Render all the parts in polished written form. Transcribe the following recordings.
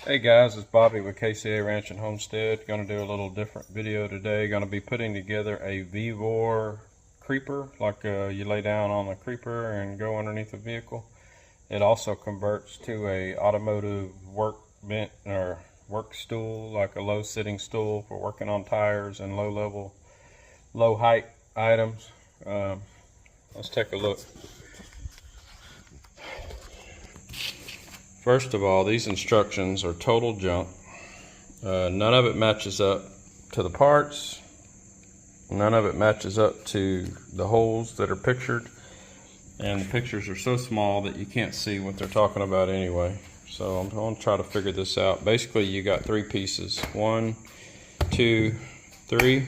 Hey guys, it's Bobby with KCA Ranch and Homestead. Going to do a little different video today. Going to be putting together a Vevor creeper, like you lay down on a creeper and go underneath a vehicle. It also converts to a automotive work bench or work stool, like a low sitting stool for working on tires and low height items. Let's take a look. First of all, these instructions are total junk. None of it matches up to the parts. None of it matches up to the holes that are pictured. And the pictures are so small that you can't see what they're talking about anyway. So I'm going to try to figure this out. Basically, you got three pieces. 1, 2, 3.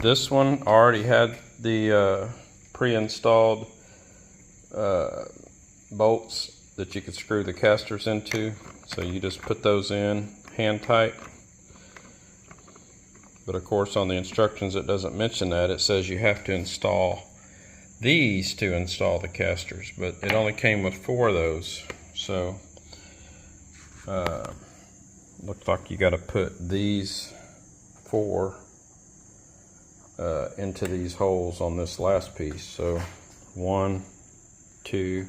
This one already had the pre-installed bolts that you could screw the casters into, so you just put those in hand tight. But of course on the instructions it doesn't mention that. It says you have to install these to install the casters, but it only came with 4 of those. So looks like you got to put these 4 into these holes on this last piece. So 1, 2,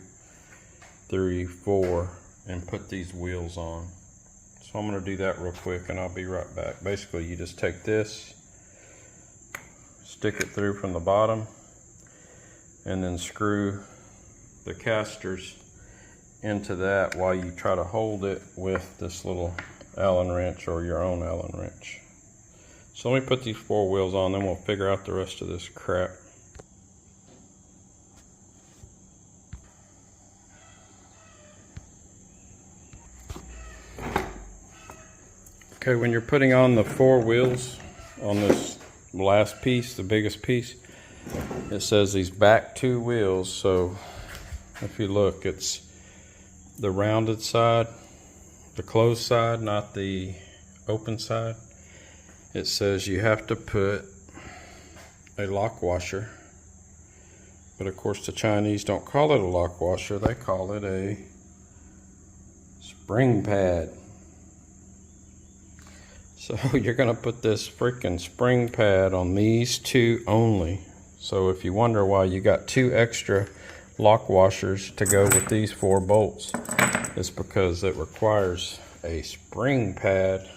3, 4, and put these wheels on. So I'm going to do that real quick and I'll be right back. Basically, you just take this, stick it through from the bottom, and then screw the casters into that while you try to hold it with this little Allen wrench or your own Allen wrench. So let me put these 4 wheels on, then we'll figure out the rest of this crap. Okay, when you're putting on the 4 wheels on this last piece, the biggest piece, it says these back 2 wheels. So if you look, it's the rounded side, the closed side, not the open side. It says you have to put a lock washer, but of course the Chinese don't call it a lock washer, they call it a spring pad. So you're going to put this freaking spring pad on these 2 only. So if you wonder why you got 2 extra lock washers to go with these 4 bolts, it's because it requires a spring pad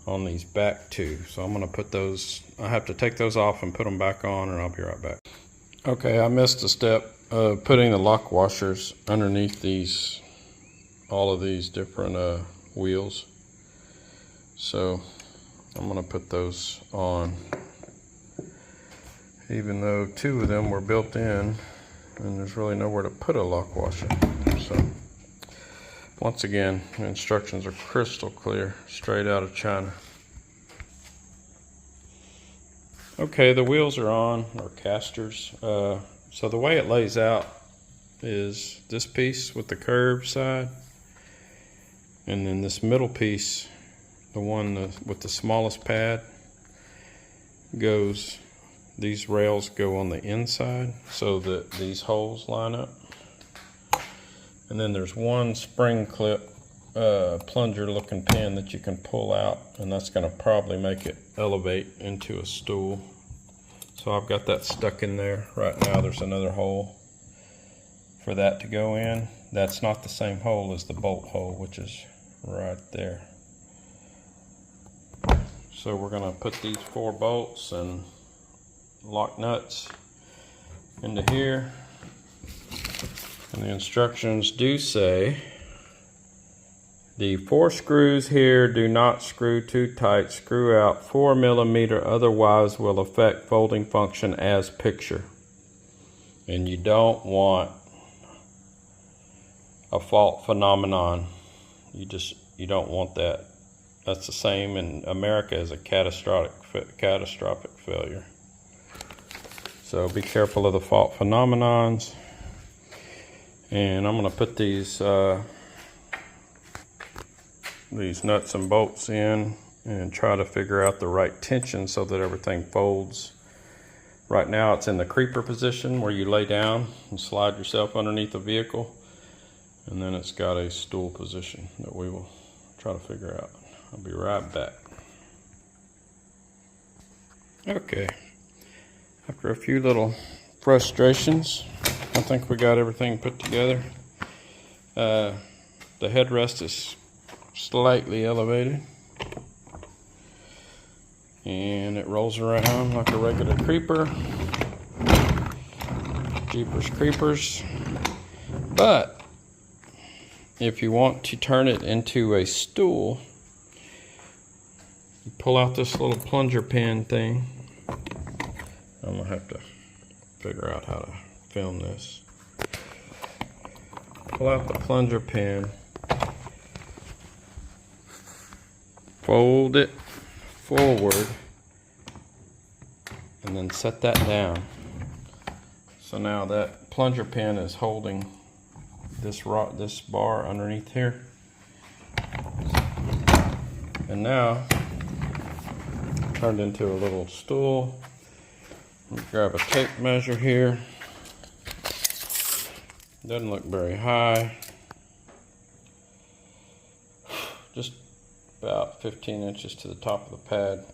on these back 2. So I'm going to put those, I have to take those off and put them back on, and I'll be right back. Okay, I missed a step of putting the lock washers underneath these, all of these different wheels. So I'm going to put those on, even though 2 of them were built in and there's really nowhere to put a lock washer. So once again, the instructions are crystal clear, straight out of China. Okay, the wheels are on, or casters. So the way it lays out is this piece with the curved side, and then this middle piece, the one with the smallest pad, goes, these rails go on the inside so that these holes line up. And then there's one spring clip plunger looking pin that you can pull out, and that's going to probably make it elevate into a stool. So I've got that stuck in there right now. There's another hole for that to go in. That's not the same hole as the bolt hole, which is right there. So we're going to put these 4 bolts and lock nuts into here. And the instructions do say the 4 screws here do not screw too tight. Screw out 4 millimeter, otherwise will affect folding function as picture. And you don't want a fault phenomenon. You don't want that. That's the same in America as a catastrophic failure. So be careful of the fault phenomenons. And I'm going to put these nuts and bolts in and try to figure out the right tension so that everything folds. Right now it's in the creeper position where you lay down and slide yourself underneath the vehicle. And then it's got a stool position that we will try to figure out. I'll be right back. Okay, after a few little frustrations, I think we got everything put together. The headrest is slightly elevated, and it rolls around like a regular creeper. Jeepers creepers. But if you want to turn it into a stool, you pull out this little plunger pin thing. I'm gonna have to figure out how to film this. Pull out the plunger pin, fold it forward, and then set that down. So now that plunger pin is holding this bar underneath here. And now turned into a little stool. Let me grab a tape measure here. Doesn't look very high. Just about 15 inches to the top of the pad.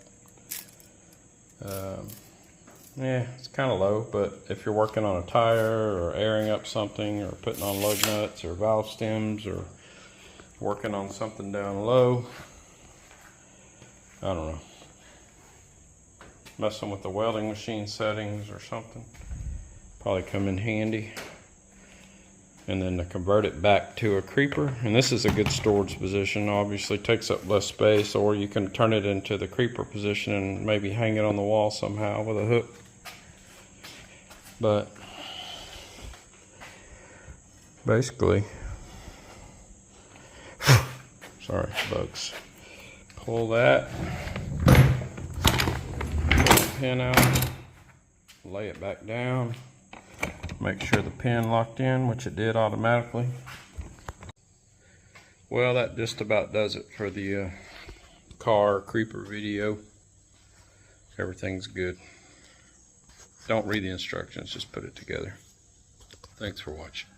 Yeah, it's kind of low, but if you're working on a tire or airing up something or putting on lug nuts or valve stems or working on something down low, I don't know, messing with the welding machine settings or something, probably come in handy. And then to convert it back to a creeper, and this is a good storage position, obviously takes up less space, or you can turn it into the creeper position and maybe hang it on the wall somehow with a hook. But basically, sorry bugs, pull that, pull the pin out, lay it back down, make sure the pin locked in, which it did automatically. Well, that just about does it for the car creeper video. Everything's good. Don't read the instructions, just put it together. Thanks for watching.